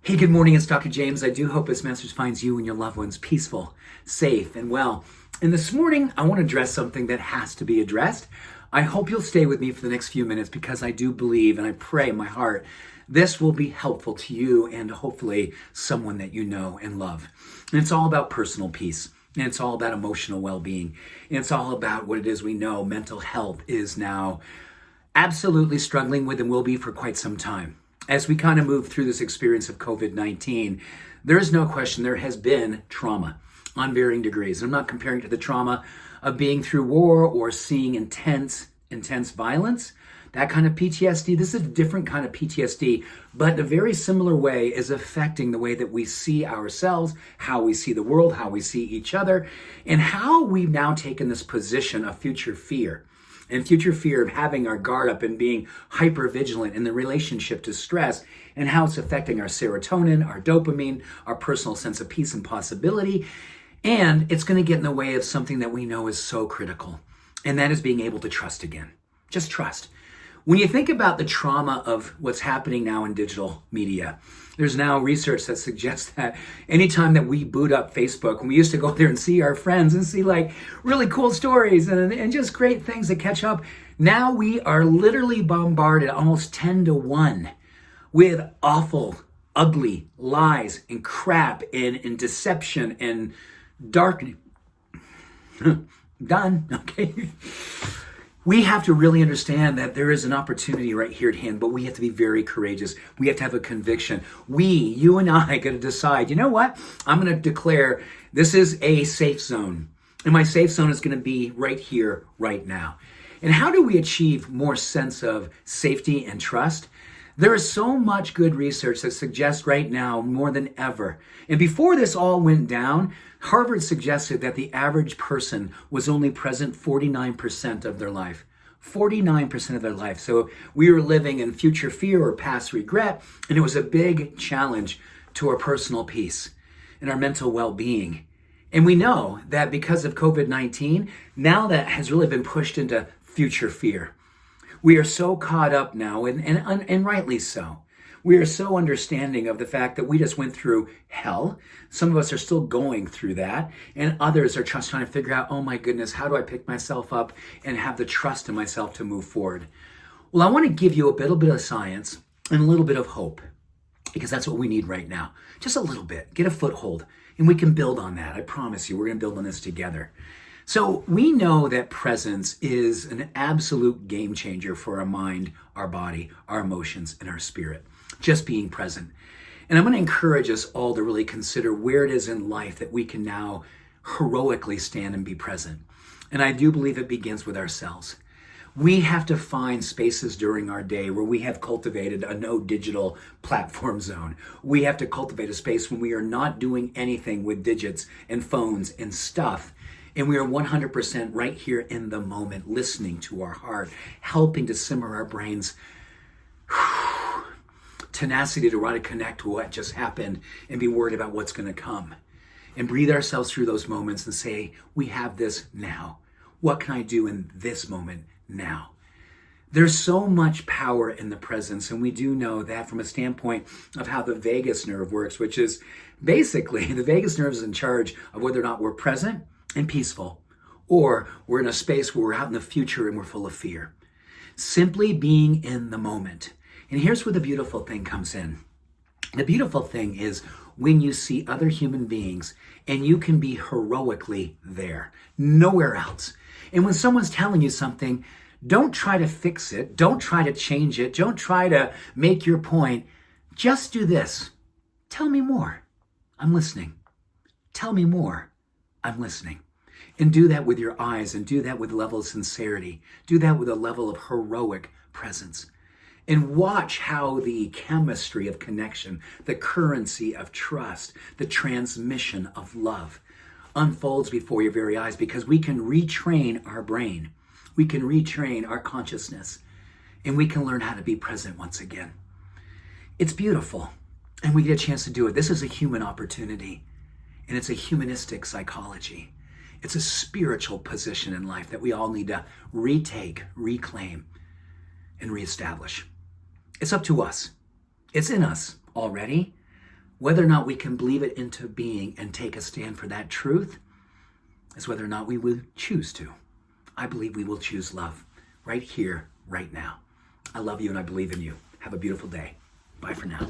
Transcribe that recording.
Hey, good morning. It's Dr. James. I do hope this message finds you and your loved ones peaceful, safe, and well. And this morning, I want to address something that has to be addressed. I hope you'll stay with me for the next few minutes because I do believe and I pray in my heart this will be helpful to you and hopefully someone that you know and love. And it's all about personal peace. And it's all about emotional well-being. And it's all about what it is we know mental health is now absolutely struggling with and will be for quite some time. As we kind of move through this experience of COVID-19, there is no question there has been trauma on varying degrees. I'm not comparing it to the trauma of being through war or seeing intense violence, that kind of PTSD. This is a different kind of PTSD, but a very similar way is affecting the way that we see ourselves, how we see the world, how we see each other, and how we've now taken this position of future fear. And future fear of having our guard up and being hyper vigilant in the relationship to stress and how it's affecting our serotonin, our dopamine, our personal sense of peace and possibility. And it's going to get in the way of something that we know is so critical. And that is being able to trust again. Just trust. When you think about the trauma of what's happening now in digital media, there's now research that suggests that anytime that we boot up Facebook, when we used to go there and see our friends and see like really cool stories and just great things that catch up, now we are literally bombarded almost 10 to 1 with awful, ugly lies and crap and deception and darkness. Done, okay? We have to really understand that there is an opportunity right here at hand, but we have to be very courageous. We have to have a conviction. You and I got to decide, you know what? I'm going to declare this is a safe zone. And my safe zone is going to be right here, right now. And how do we achieve more sense of safety and trust? There is so much good research that suggests right now more than ever. And before this all went down, Harvard suggested that the average person was only present 49% of their life. 49% of their life. So we were living in future fear or past regret, and it was a big challenge to our personal peace and our mental well-being. And we know that because of COVID-19, now that has really been pushed into future fear. We are so caught up now, and rightly so. We are so understanding of the fact that we just went through hell. Some of us are still going through that, and others are just trying to figure out, oh my goodness, how do I pick myself up and have the trust in myself to move forward? Well, I want to give you a little bit of science and a little bit of hope, because that's what we need right now. Just a little bit. Get a foothold, and we can build on that. I promise you, we're going to build on this together. So we know that presence is an absolute game changer for our mind, our body, our emotions, and our spirit. Just being present. And I'm going to encourage us all to really consider where it is in life that we can now heroically stand and be present. And I do believe it begins with ourselves. We have to find spaces during our day where we have cultivated a no digital platform zone. We have to cultivate a space when we are not doing anything with digits and phones and stuff. And we are 100% right here in the moment, listening to our heart, helping to simmer our brains. Tenacity to want to connect to what just happened and be worried about what's going to come. And breathe ourselves through those moments and say, we have this now. What can I do in this moment now? There's so much power in the presence, and we do know that from a standpoint of how the vagus nerve works, which is basically the vagus nerve is in charge of whether or not we're present and peaceful, or we're in a space where we're out in the future and we're full of fear. Simply being in the moment. And here's where the beautiful thing comes in. The beautiful thing is when you see other human beings and you can be heroically there, nowhere else. And when someone's telling you something, don't try to fix it. Don't try to change it. Don't try to make your point. Just do this. Tell me more. I'm listening. Tell me more. I'm listening. And do that with your eyes, and do that with a level of sincerity. Do that with a level of heroic presence. And watch how the chemistry of connection, the currency of trust, the transmission of love unfolds before your very eyes, because we can retrain our brain. We can retrain our consciousness, and we can learn how to be present once again. It's beautiful, and we get a chance to do it. This is a human opportunity, and it's a humanistic psychology. It's a spiritual position in life that we all need to retake, reclaim, and reestablish. It's up to us. It's in us already, Whether or not we can believe it into being and take a stand for that truth is whether or not we will choose to. I believe we will choose love right here, right now. I love you and I believe in you. Have a beautiful day. Bye for now.